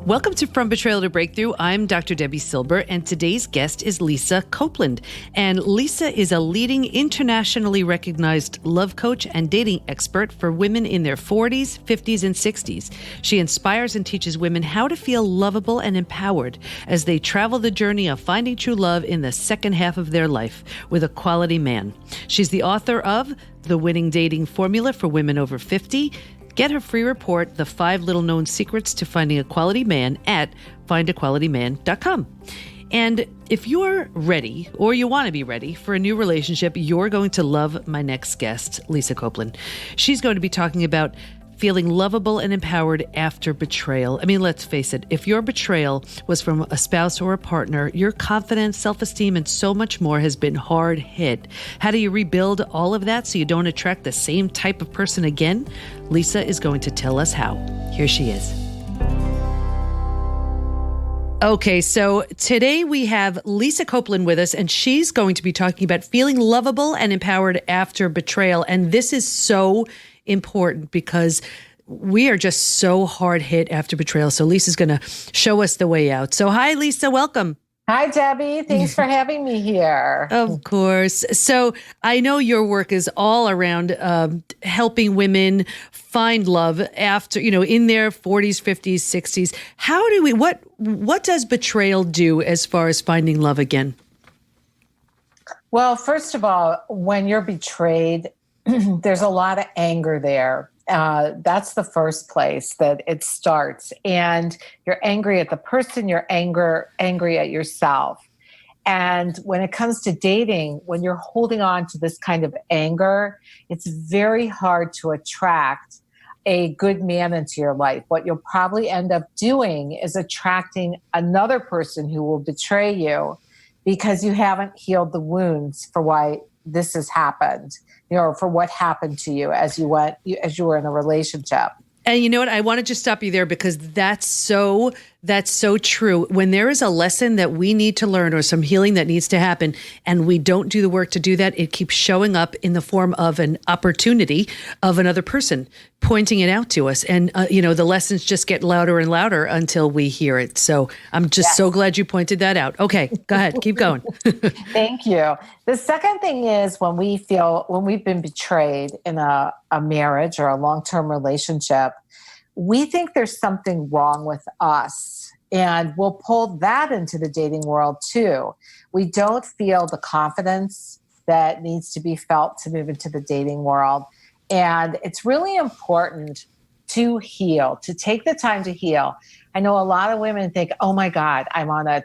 Welcome to From Betrayal to Breakthrough. I'm Dr. Debi Silber, and today's guest is Lisa Copeland. And Lisa is a leading internationally recognized love coach and dating expert for women in their 40s, 50s, and 60s. She inspires and teaches women how to feel lovable and empowered as they travel the journey of finding true love in the second half of their life with a quality man. She's the author of The Winning Dating Formula for Women Over 50. Get her free report, The 5 Little Known Secrets to Finding a Quality Man, at findaqualityman.com. And if you're ready, or you want to be ready for a new relationship, you're going to love my next guest, Lisa Copeland. She's going to be talking about feeling lovable and empowered after betrayal. I mean, let's face it, if your betrayal was from a spouse or a partner, your confidence, self-esteem, and so much more has been hard hit. How do you rebuild all of that so you don't attract the same type of person again? Lisa is going to tell us how. Here she is. Okay, so today we have Lisa Copeland with us, and she's going to be talking about feeling lovable and empowered after betrayal. And this is so important because we are just so hard hit after betrayal. So Lisa's going to show us the way out. So hi, Lisa. Welcome. Hi, Debbie. Thanks for having me here. Of course. So I know your work is all around helping women find love after, in their 40s, 50s, 60s. How do we, what does betrayal do as far as finding love again? Well, first of all, when you're betrayed, there's a lot of anger there. That's the first place that it starts. And you're angry at the person, you're angry at yourself. And when it comes to dating, when you're holding on to this kind of anger, it's very hard to attract a good man into your life. What you'll probably end up doing is attracting another person who will betray you because you haven't healed the wounds for why this has happened, for what happened to you as you were in a relationship. And you know what? I want to just stop you there because that's so true. When there is a lesson that we need to learn or some healing that needs to happen, and we don't do the work to do that, it keeps showing up in the form of an opportunity of another person pointing it out to us. And, the lessons just get louder and louder until we hear it. So I'm just so glad you pointed that out. Okay, go ahead. Keep going. Thank you. The second thing is when we've been betrayed in a marriage or a long-term relationship, we think there's something wrong with us. And we'll pull that into the dating world too. We don't feel the confidence that needs to be felt to move into the dating world. And it's really important to heal, to take the time to heal. I know a lot of women think, oh my God, I'm on a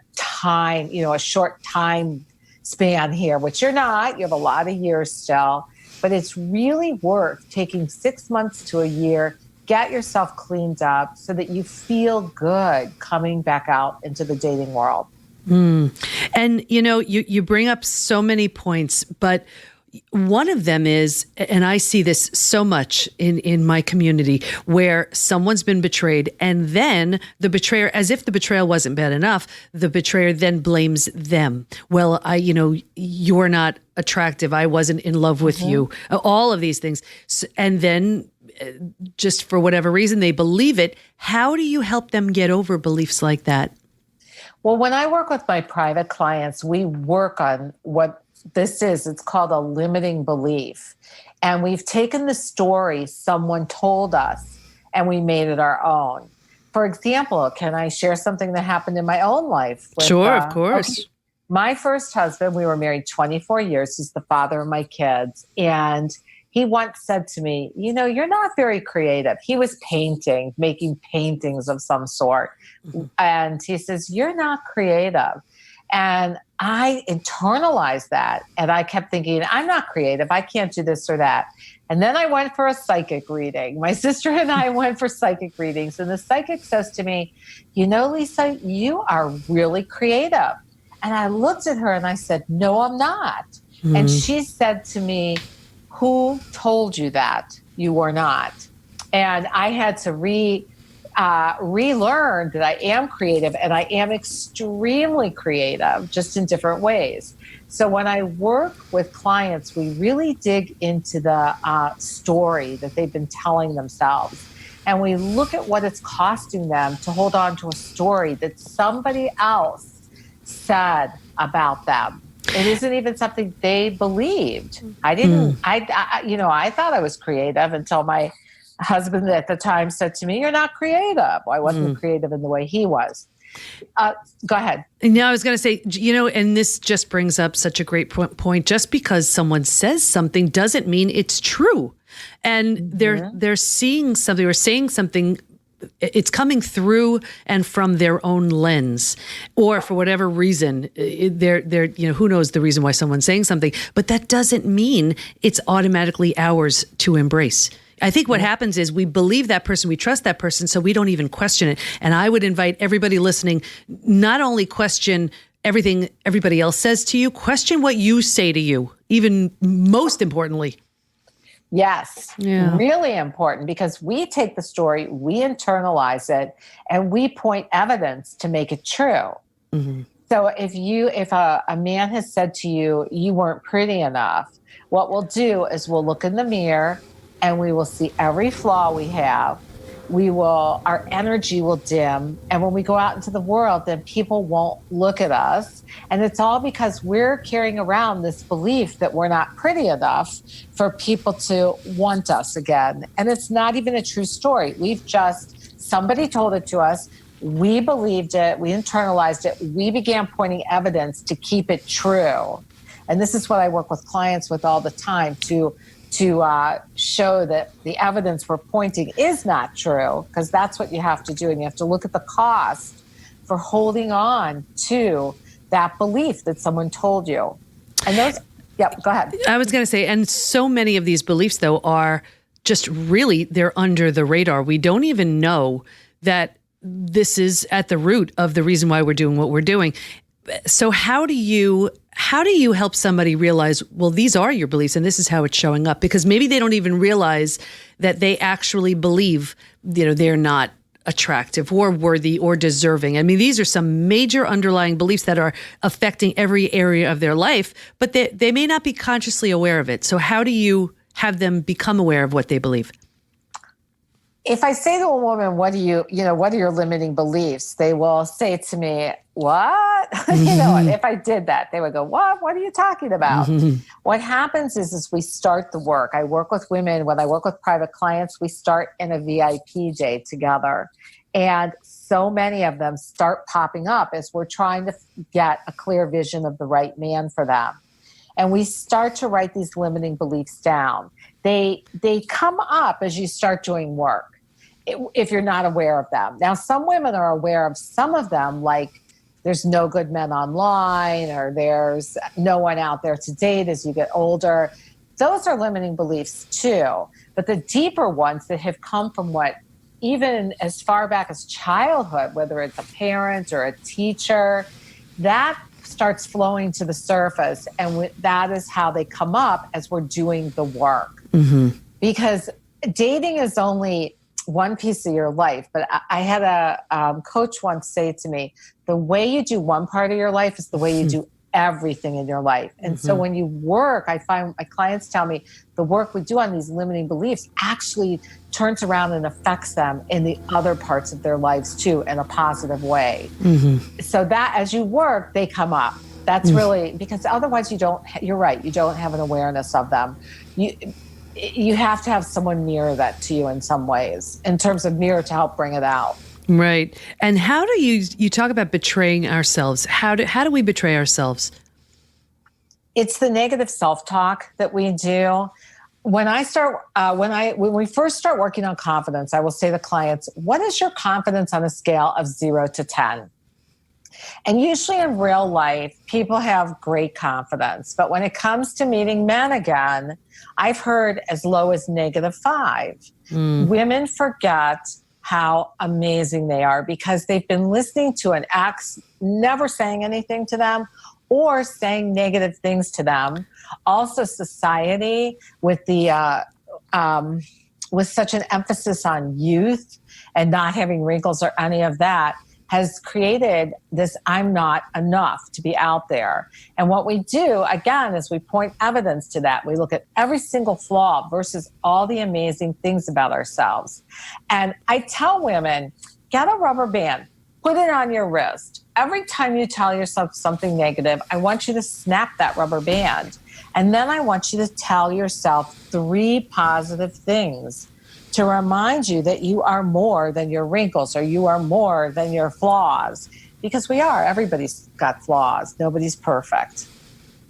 short time span here, which you're not. You have a lot of years still. But it's really worth taking 6 months to a year, get yourself cleaned up so that you feel good coming back out into the dating world. And, you bring up so many points, but one of them is, and I see this so much in my community, where someone's been betrayed and then the betrayer, as if the betrayal wasn't bad enough, the betrayer then blames them. Well, you're not attractive. I wasn't in love with you. All of these things. And then just for whatever reason, they believe it. How do you help them get over beliefs like that? Well, when I work with my private clients, we work on what this is. It's called a limiting belief. And we've taken the story someone told us and we made it our own. For example, can I share something that happened in my own life? Sure, of course. Okay. My first husband, we were married 24 years. He's the father of my kids. And he once said to me, you're not very creative. He was making paintings of some sort. Mm-hmm. And he says, you're not creative. And I internalized that. And I kept thinking, I'm not creative. I can't do this or that. And then I went for a psychic reading. My sister and I went for psychic readings. And the psychic says to me, Lisa, you are really creative. And I looked at her and I said, no, I'm not. Mm-hmm. And she said to me, who told you that you were not? And I had to relearn that I am creative, and I am extremely creative, just in different ways. So when I work with clients, we really dig into the story that they've been telling themselves. and we look at what it's costing them to hold on to a story that somebody else said about them. It isn't even something they believed. I thought I was creative until my husband at the time said to me, "You're not creative." Well, I wasn't creative in the way he was. Go ahead. No, I was going to say, and this just brings up such a great point. Just because someone says something doesn't mean it's true. And they're seeing something or saying something. It's coming through and from their own lens, or for whatever reason, they're who knows the reason why someone's saying something, but that doesn't mean it's automatically ours to embrace. I think what happens is we believe that person, we trust that person, so we don't even question it. And I would invite everybody listening, not only question everything everybody else says to you, question what you say to you, even most importantly. Yes, really important, because we take the story, we internalize it, and we point evidence to make it true. Mm-hmm. So if a man has said to you, you weren't pretty enough, what we'll do is we'll look in the mirror and we will see every flaw we have. Our energy will dim. And when we go out into the world, then people won't look at us. And it's all because we're carrying around this belief that we're not pretty enough for people to want us again. And it's not even a true story. Somebody told it to us. We believed it. We internalized it. We began pointing evidence to keep it true. And this is what I work with clients with all the time, to show that the evidence we're pointing is not true, because that's what you have to do. And you have to look at the cost for holding on to that belief that someone told you. And go ahead. I was going to say, and so many of these beliefs, though, are just really, they're under the radar. We don't even know that this is at the root of the reason why we're doing what we're doing. So how do you help somebody realize, well, these are your beliefs and this is how it's showing up? Because maybe they don't even realize that they actually believe, they're not attractive or worthy or deserving. I mean, these are some major underlying beliefs that are affecting every area of their life, but they may not be consciously aware of it. So how do you have them become aware of what they believe? If I say to a woman, what are your limiting beliefs? They will say to me, what? And if I did that, they would go, what? What are you talking about? Mm-hmm. What happens is we start the work. I work with women. When I work with private clients, we start in a VIP day together. And so many of them start popping up as we're trying to get a clear vision of the right man for them. And we start to write these limiting beliefs down. They come up as you start doing work, if you're not aware of them. Now, some women are aware of some of them, like there's no good men online, or there's no one out there to date as you get older. Those are limiting beliefs too. But the deeper ones that have come from even as far back as childhood, whether it's a parent or a teacher, that starts flowing to the surface. And that is how they come up as we're doing the work. Mm-hmm. Because dating is only one piece of your life. But I had a coach once say to me, the way you do one part of your life is the way you do everything in your life. And so when you work, I find my clients tell me the work we do on these limiting beliefs actually turns around and affects them in the other parts of their lives too, in a positive way. Mm-hmm. So that as you work, they come up. That's really, because otherwise you're right, you don't have an awareness of them. You have to have someone mirror that to you in some ways, in terms of mirror to help bring it out. Right. And how do you talk about betraying ourselves? How do we betray ourselves? It's the negative self-talk that we do. When we first start working on confidence, I will say to clients, what is your confidence on a scale of 0 to 10? And usually in real life, people have great confidence. But when it comes to meeting men again, I've heard as low as -5. Women forget how amazing they are because they've been listening to an ex never saying anything to them or saying negative things to them. Also, society with with such an emphasis on youth and not having wrinkles or any of that has created this I'm not enough to be out there. And what we do, again, is we point evidence to that. We look at every single flaw versus all the amazing things about ourselves. And I tell women, get a rubber band, put it on your wrist. Every time you tell yourself something negative, I want you to snap that rubber band. And then I want you to tell yourself 3 positive things to remind you that you are more than your wrinkles, or you are more than your flaws. Because we are. Everybody's got flaws. Nobody's perfect.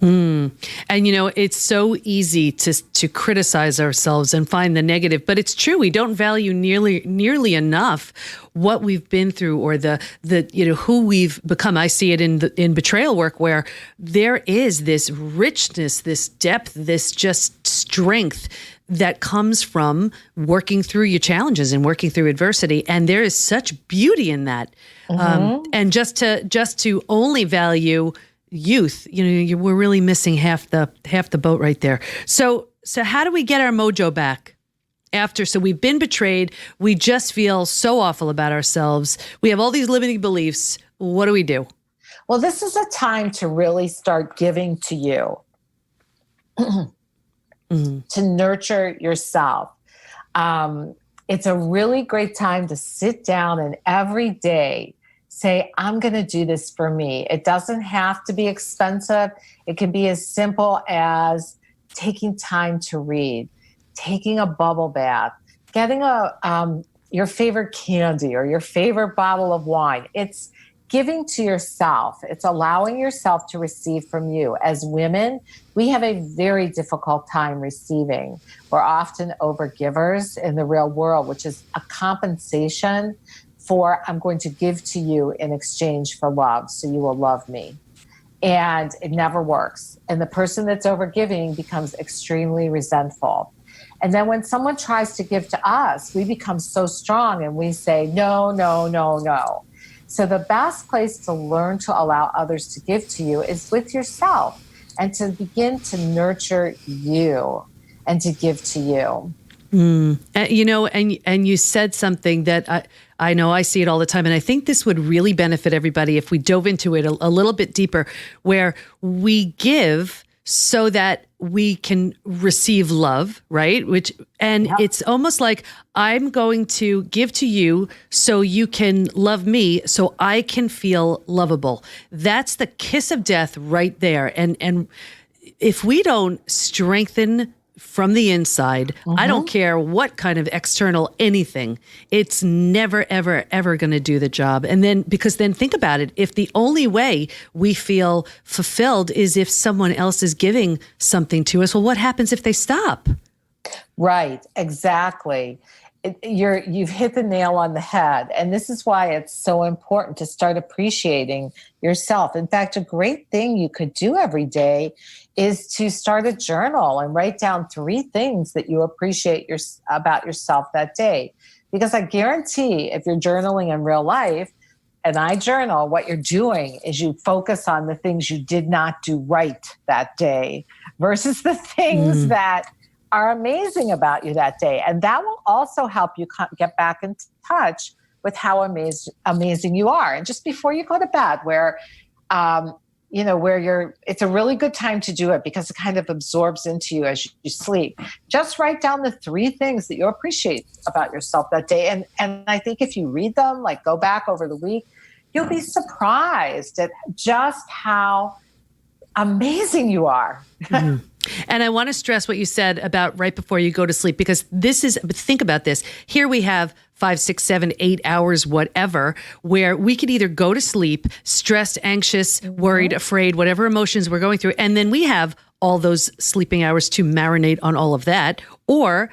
And, it's so easy to criticize ourselves and find the negative, but it's true. We don't value nearly enough what we've been through, or the who we've become. I see it in betrayal work, where there is this richness, this depth, this just strength that comes from working through your challenges and working through adversity. And there is such beauty in that. And just to only value youth, we're really missing half the boat right there. So how do we get our mojo back after? So we've been betrayed. We just feel so awful about ourselves. We have all these limiting beliefs. What do we do? Well, this is a time to really start giving to you, to nurture yourself. It's a really great time to sit down and every day say, I'm going to do this for me. It doesn't have to be expensive. It can be as simple as taking time to read, taking a bubble bath, getting your favorite candy or your favorite bottle of wine. It's giving to yourself. It's allowing yourself to receive from you. As women, we have a very difficult time receiving. We're often overgivers in the real world, which is a compensation for I'm going to give to you in exchange for love, so you will love me. And it never works. And the person that's overgiving becomes extremely resentful. And then when someone tries to give to us, we become so strong and we say, no, no, no, no. So the best place to learn to allow others to give to you is with yourself, and to begin to nurture you and to give to you. And you said something that I know I see it all the time. And I think this would really benefit everybody if we dove into it a little bit deeper, where we give so that we can receive love, right? It's almost like I'm going to give to you so you can love me, so I can feel lovable. That's the kiss of death right there. And if we don't strengthen from the inside, I don't care what kind of external anything, it's never, ever, ever going to do the job. And then, because then think about it, if the only way we feel fulfilled is if someone else is giving something to us, well, what happens if they stop? Right, exactly. You've hit the nail on the head. And this is why it's so important to start appreciating yourself. In fact, a great thing you could do every day is to start a journal and write down 3 things that you appreciate about yourself that day. Because I guarantee if you're journaling in real life, and I journal, what you're doing is you focus on the things you did not do right that day versus the things that are amazing about you that day. And that will also help you get back in touch with how amazing you are. And just before you go to bed, where it's a really good time to do it because it kind of absorbs into you as you sleep. Just write down the 3 things that you appreciate about yourself that day. And I think if you read them, like go back over the week, you'll be surprised at just how amazing you are. And I want to stress what you said about right before you go to sleep, because think about this. Here we have 5, 6, 7, 8 hours, whatever, where we could either go to sleep, stressed, anxious, worried, afraid, whatever emotions we're going through. And then we have all those sleeping hours to marinate on all of that, or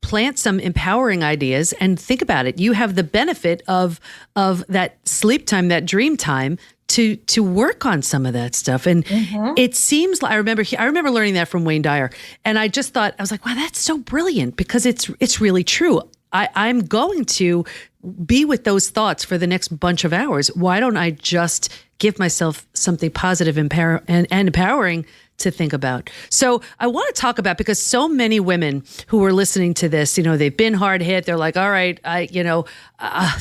plant some empowering ideas and think about it. You have the benefit of that sleep time, that dream time, to work on some of that stuff. And it seems like I remember learning that from Wayne Dyer. And I just thought, I was like, wow, that's so brilliant, because it's really true. I'm going to be with those thoughts for the next bunch of hours. Why don't I just give myself something positive and empowering to think about. So I want to talk about, because so many women who are listening to this, they've been hard hit. They're like, all right,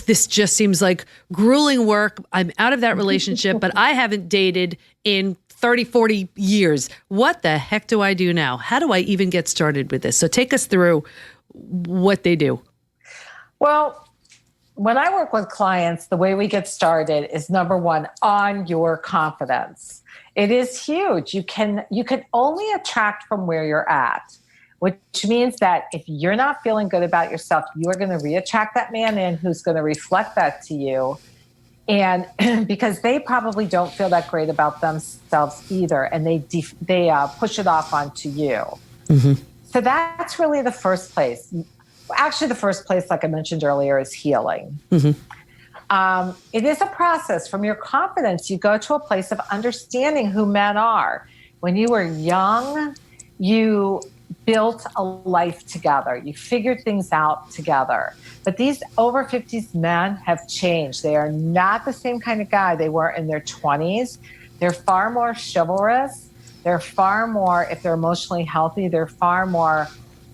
this just seems like grueling work. I'm out of that relationship, but I haven't dated in 30, 40 years. What the heck do I do now? How do I even get started with this? So take us through what they do. Well, when I work with clients, the way we get started is, number one, on your confidence. It is huge. You can only attract from where you're at, which means that if you're not feeling good about yourself, you are going to re-attract that man in who's going to reflect that to you. And because they probably don't feel that great about themselves either, and they push it off onto you. Mm-hmm. So that's really the first place. Actually, the first place, like I mentioned earlier, is healing. Mm-hmm. It is a process. From your confidence, you go to a place of understanding who men are. When you were young, you built a life together. You figured things out together. But these over 50s men have changed. They are not the same kind of guy they were in their 20s. They're far more chivalrous. They're far more, if they're emotionally healthy, they're far more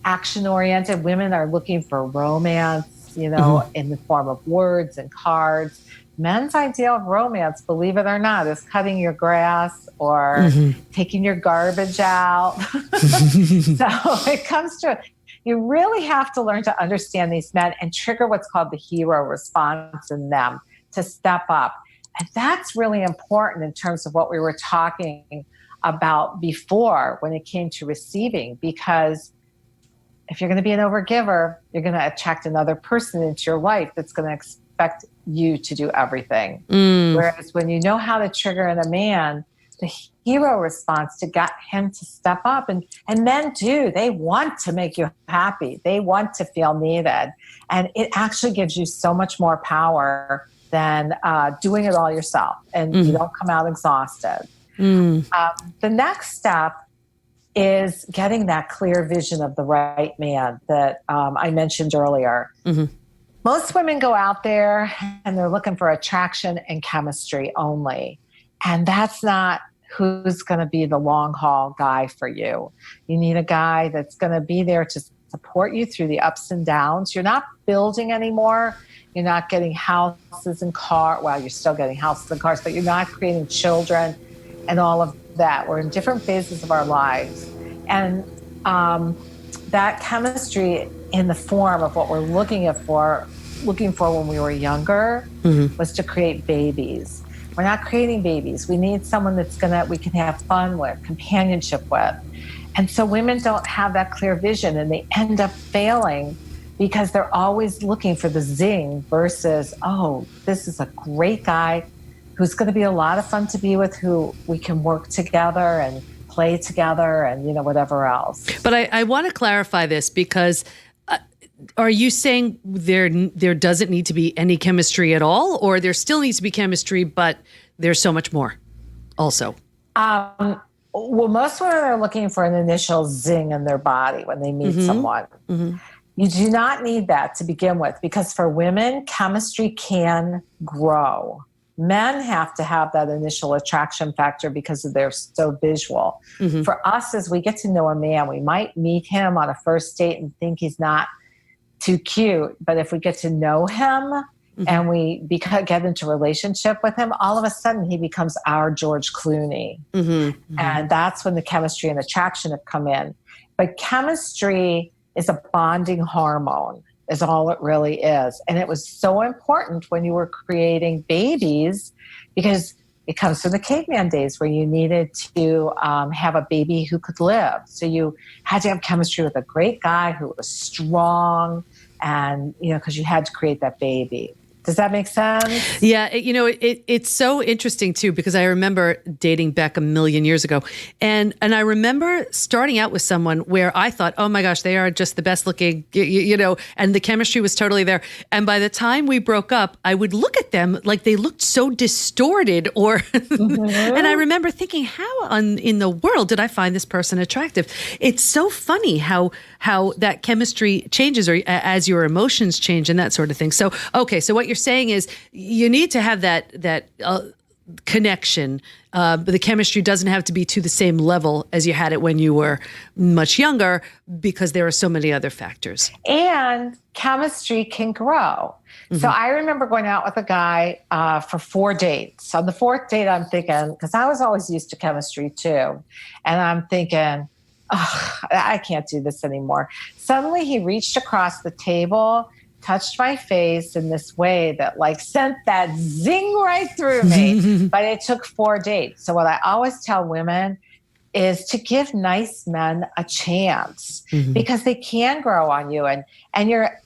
action-oriented. Women are looking for romance, in the form of words and cards. Men's ideal of romance, believe it or not, is cutting your grass or taking your garbage out. So it comes to, you really have to learn to understand these men and trigger what's called the hero response in them to step up. And that's really important in terms of what we were talking about before when it came to receiving, because if you're going to be an overgiver, you're going to attract another person into your life that's going to expect you to do everything. Whereas when you know how to trigger in a man, the hero response to get him to step up, and men do, they want to make you happy. They want to feel needed. And it actually gives you so much more power than doing it all yourself, and you don't come out exhausted. The next step is getting that clear vision of the right man that I mentioned earlier. Mm-hmm. Most women go out there and they're looking for attraction and chemistry only. And that's not who's going to be the long haul guy for you. You need a guy that's going to be there to support you through the ups and downs. You're not building anymore. You're not getting houses and cars. Well, you're still getting houses and cars, but you're not creating children and all of that. We're in different phases of our lives. And that chemistry in the form of what we're looking for when we were younger was to create babies. We're not creating babies. We need someone we can have fun with, companionship with. And so women don't have that clear vision, and they end up failing because they're always looking for the zing versus, oh, this is a great guy who's going to be a lot of fun to be with, who we can work together and play together and, whatever else. But I want to clarify this, because are you saying there doesn't need to be any chemistry at all, or there still needs to be chemistry, but there's so much more also? Well, most women are looking for an initial zing in their body when they meet someone. Mm-hmm. You do not need that to begin with, because for women, chemistry can grow. Men have to have that initial attraction factor because they're so visual. Mm-hmm. For us, as we get to know a man, we might meet him on a first date and think he's not too cute. But if we get to know him and we get into a relationship with him, all of a sudden he becomes our George Clooney. Mm-hmm. Mm-hmm. And that's when the chemistry and attraction have come in. But chemistry is a bonding hormone, is all it really is. And it was so important when you were creating babies, because it comes from the caveman days where you needed to have a baby who could live. So you had to have chemistry with a great guy who was strong, and, because you had to create that baby. Does that make sense? Yeah. It's so interesting too, because I remember dating back a million years ago. And I remember starting out with someone where I thought, oh my gosh, they are just the best looking, and the chemistry was totally there. And by the time we broke up, I would look at them like they looked so distorted, or, and I remember thinking, how in the world did I find this person attractive? It's so funny how that chemistry changes, or as your emotions change and that sort of thing. So, okay. So what you're saying is you need to have that connection. The chemistry doesn't have to be to the same level as you had it when you were much younger, because there are so many other factors. And chemistry can grow. So I remember going out with a guy for 4 dates. On the 4th date, I'm thinking, because I was always used to chemistry too, and I'm thinking, oh, I can't do this anymore. Suddenly he reached across the table, touched my face in this way that like sent that zing right through me. But it took 4 dates. So what I always tell women is to give nice men a chance, because they can grow on you. And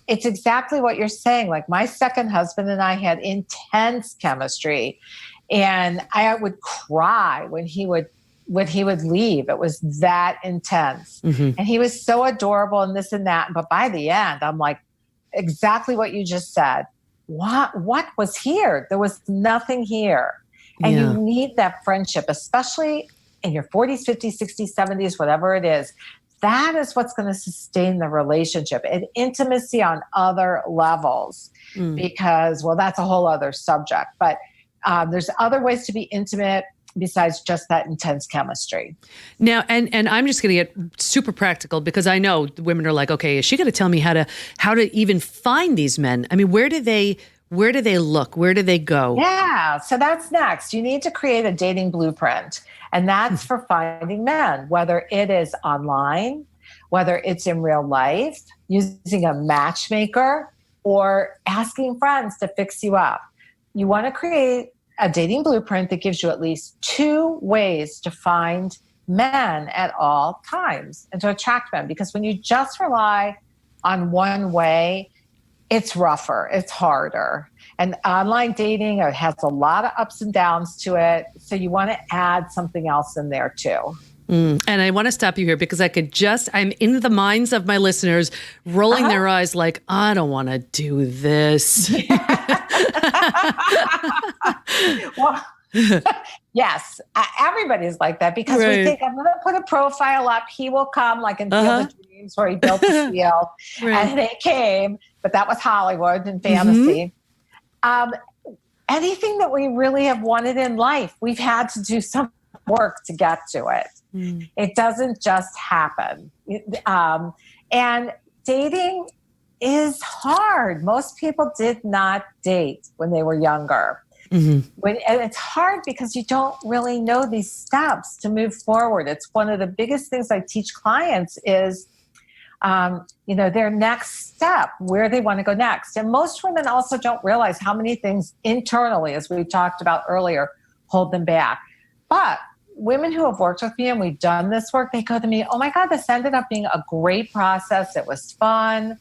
it's exactly what you're saying. Like my second husband and I had intense chemistry, and I would cry when he would leave. It was that intense. And he was so adorable and this and that. But by the end, I'm like, exactly what you just said. What was here? There was nothing here. And you need that friendship, especially in your 40s, 50s, 60s, 70s, whatever it is. That is what's going to sustain the relationship, and intimacy on other levels, because, well, that's a whole other subject. But there's other ways to be intimate besides just that intense chemistry. Now, and I'm just going to get super practical, because I know the women are like, okay, is she going to tell me how to even find these men? I mean, where do they look? Where do they go? Yeah, so that's next. You need to create a dating blueprint, and that's for finding men, whether it is online, whether it's in real life, using a matchmaker, or asking friends to fix you up. You want to create a dating blueprint that gives you at least 2 ways to find men at all times and to attract men. Because when you just rely on one way, it's rougher, it's harder. And online dating has a lot of ups and downs to it. So you want to add something else in there too. And I want to stop you here, because I'm in the minds of my listeners rolling their eyes like, I don't want to do this. Well, yes, everybody's like that, because we think, I'm going to put a profile up. He will come, like in Field of Dreams, where he built the field, and they came, but that was Hollywood and fantasy. Anything that we really have wanted in life, we've had to do some work to get to it. It doesn't just happen. And dating is hard. Most people did not date when they were younger. And it's hard because you don't really know these steps to move forward. It's one of the biggest things I teach clients is, their next step, where they want to go next. And most women also don't realize how many things internally, as we talked about earlier, hold them back. But women who have worked with me and we've done this work, they go to me, oh my God, this ended up being a great process. It was fun.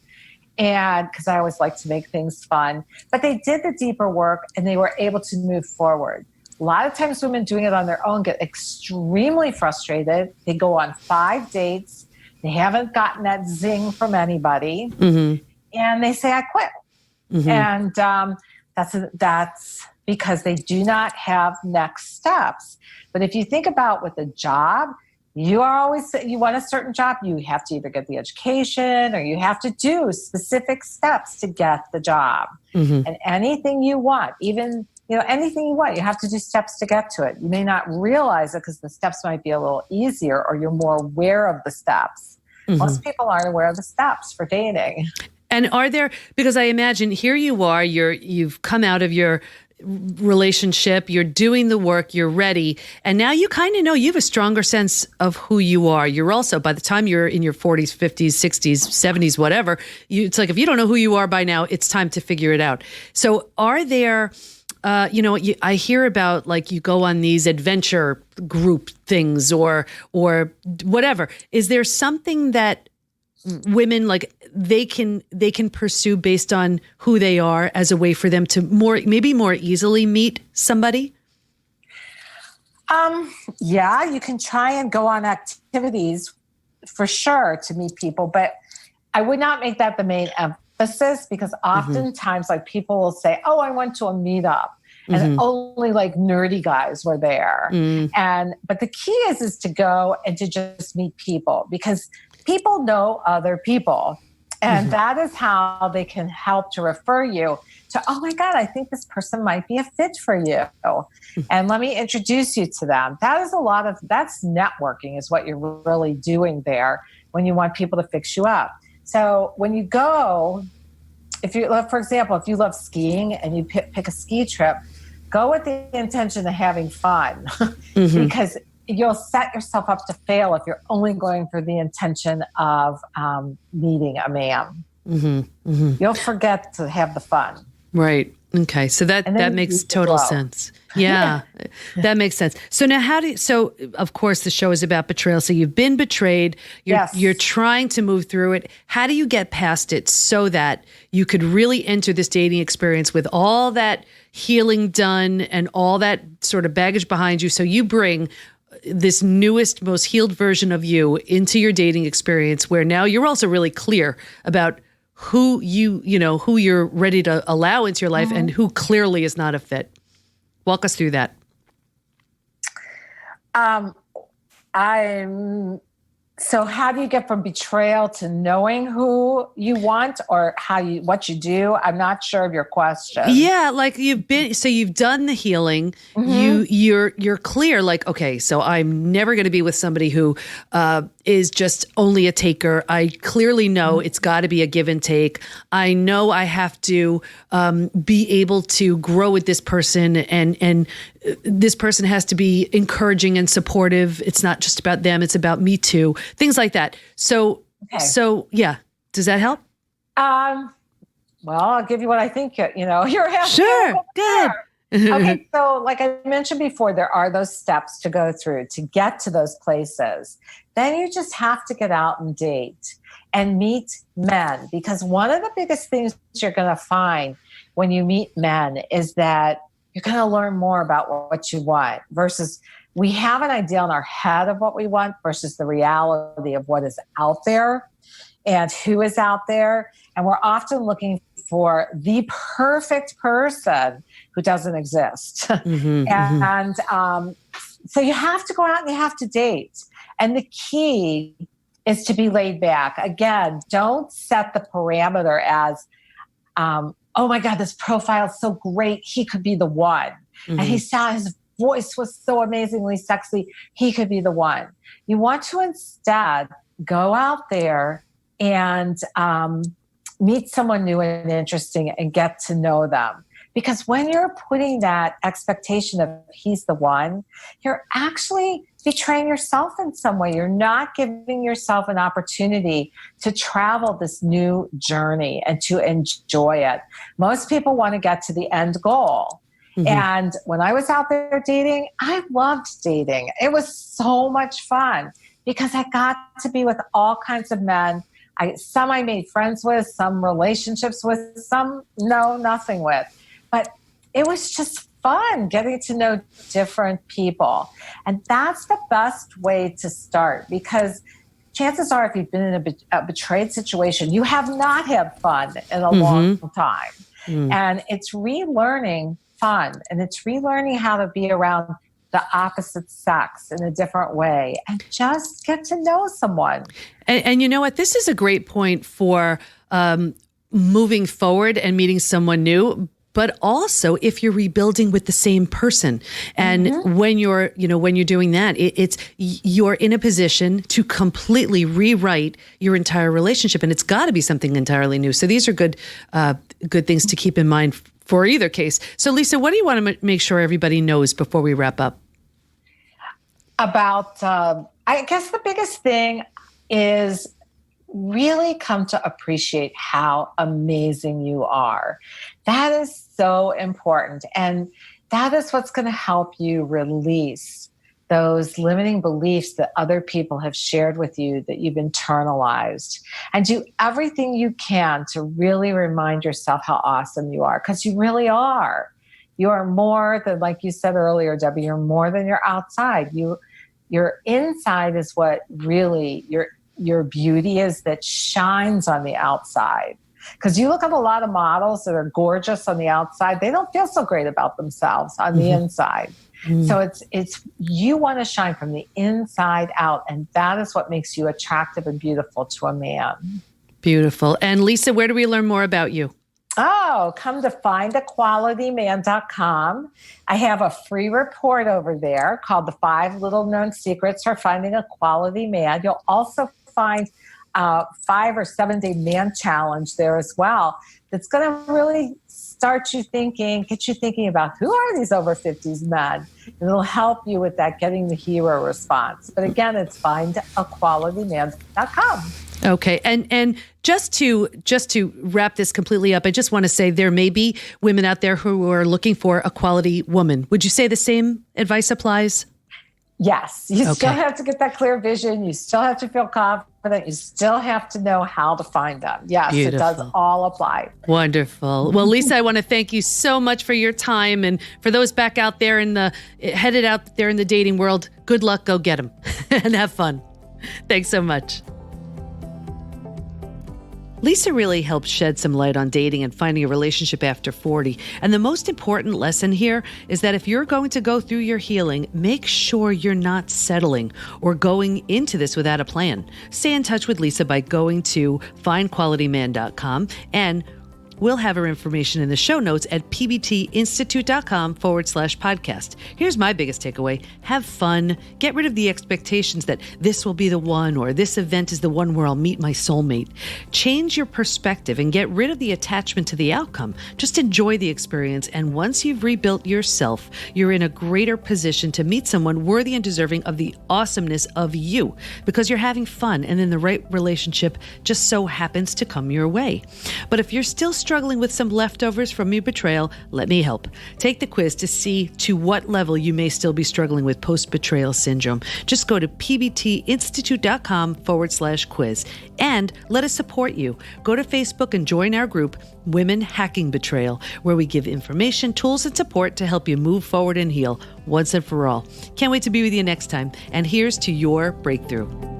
And because I always like to make things fun, but they did the deeper work and they were able to move forward. A lot of times women doing it on their own get extremely frustrated. They go on 5 dates. They haven't gotten that zing from anybody. And they say, I quit. And that's because they do not have next steps. But if you think about with a job, you want a certain job, you have to either get the education or you have to do specific steps to get the job. And anything you want, even, anything you want, you have to do steps to get to it. You may not realize it because the steps might be a little easier, or you're more aware of the steps. Most people aren't aware of the steps for dating. And are there, because I imagine here you are, you've come out of your relationship, you're doing the work, you're ready, and now you kind of know, you have a stronger sense of who you are. You're also, by the time you're in your 40s, 50s, 60s, 70s, whatever, it's like, if you don't know who you are by now, it's time to figure it out. So are there, I hear about, like, you go on these adventure group things or whatever. Is there something that women, like, they can pursue based on who they are as a way for them to maybe more easily meet somebody? Yeah, you can try and go on activities for sure to meet people, but I would not make that the main emphasis, because oftentimes like people will say, oh, I went to a meetup and only like nerdy guys were there. But the key is to go and to just meet people, because people know other people. And that is how they can help to refer you to, oh my God, I think this person might be a fit for you. And let me introduce you to them. That's networking is what you're really doing there when you want people to fix you up. So when you go, for example, if you love skiing and you pick a ski trip, go with the intention of having fun because you'll set yourself up to fail if you're only going for the intention of meeting a man. You'll forget to have the fun. Right. Okay. So that makes total sense. Yeah, that makes sense. So now so of course the show is about betrayal. So you've been betrayed. You're trying to move through it. How do you get past it so that you could really enter this dating experience with all that healing done and all that sort of baggage behind you? So you bring this newest, most healed version of you into your dating experience where now you're also really clear about who who you're ready to allow into your life and who clearly is not a fit. Walk us through that. So how do you get from betrayal to knowing who you want or what you do? I'm not sure of your question. Yeah, like you've done the healing. You're clear, like, okay, so I'm never going to be with somebody who is just only a taker. I clearly know it's got to be a give and take. I know I have to be able to grow with this person and this person has to be encouraging and supportive. It's not just about them. It's about me too. Things like that. So yeah. Does that help? Well, I'll give you what I think, you're asking. Sure. Good. Okay. So like I mentioned before, there are those steps to go through to get to those places. Then you just have to get out and date and meet men, because one of the biggest things you're going to find when you meet men is that you're going to learn more about what you want versus we have an idea in our head of what we want versus the reality of what is out there and who is out there. And we're often looking for the perfect person who doesn't exist. So you have to go out and you have to date. And the key is to be laid back. Again, don't set the parameter as, oh my God, this profile is so great. He could be the one. And his voice was so amazingly sexy. He could be the one. You want to instead go out there and meet someone new and interesting and get to know them. Because when you're putting that expectation of he's the one, you're actually betraying yourself in some way. You're not giving yourself an opportunity to travel this new journey and to enjoy it. Most people want to get to the end goal. And when I was out there dating, I loved dating. It was so much fun because I got to be with all kinds of men. Some I made friends with, some relationships with, some nothing with. But it was just fun getting to know different people. And that's the best way to start, because chances are if you've been in a betrayed situation, you have not had fun in a long time. And it's relearning fun, and it's relearning how to be around the opposite sex in a different way and just get to know someone. And you know what? This is a great point for moving forward and meeting someone new. But also if you're rebuilding with the same person. And when you're doing that, you're in a position to completely rewrite your entire relationship. And it's got to be something entirely new. So these are good things to keep in mind for either case. So Lisa, what do you want to make sure everybody knows before we wrap up? About, I guess the biggest thing is really come to appreciate how amazing you are. That is so important. And that is what's going to help you release those limiting beliefs that other people have shared with you that you've internalized, and do everything you can to really remind yourself how awesome you are, because you really are. You are more than, like you said earlier, Debbie, you're more than your outside. Your inside is what really your beauty is, that shines on the outside. Because you look at a lot of models that are gorgeous on the outside, they don't feel so great about themselves on the inside. So it's you want to shine from the inside out, and that is what makes you attractive and beautiful to a man. Beautiful. And Lisa, where do we learn more about you? Oh, come to findaqualityman.com. I have a free report over there called The 5 Little Known Secrets for Finding a Quality Man. You'll also find 5 or 7 day man challenge there as well. That's going to really start you thinking, get you thinking about who are these over 50s men? And it'll help you with that getting the hero response. But again, it's findaqualityman.com. Okay. And just to wrap this completely up, I just want to say there may be women out there who are looking for a quality woman. Would you say the same advice applies? Yes. You still have to get that clear vision. You still have to feel confident. You still have to know how to find them. Yes, Beautiful. It does all apply. Wonderful. Well, Lisa, I want to thank you so much for your time. And for those back out there headed out there in the dating world, good luck. Go get them and have fun. Thanks so much. Lisa really helps shed some light on dating and finding a relationship after 40. And the most important lesson here is that if you're going to go through your healing, make sure you're not settling or going into this without a plan. Stay in touch with Lisa by going to findqualityman.com, and we'll have her information in the show notes at pbtinstitute.com/podcast. Here's my biggest takeaway. Have fun. Get rid of the expectations that this will be the one or this event is the one where I'll meet my soulmate. Change your perspective and get rid of the attachment to the outcome. Just enjoy the experience. And once you've rebuilt yourself, you're in a greater position to meet someone worthy and deserving of the awesomeness of you because you're having fun and then the right relationship just so happens to come your way. But if you're still struggling with some leftovers from your betrayal, let me help. Take the quiz to see to what level you may still be struggling with post-betrayal syndrome. Just go to pbtinstitute.com/quiz and let us support you. Go to Facebook and join our group, Women Hacking Betrayal, where we give information, tools, and support to help you move forward and heal once and for all. Can't wait to be with you next time. And here's to your breakthrough.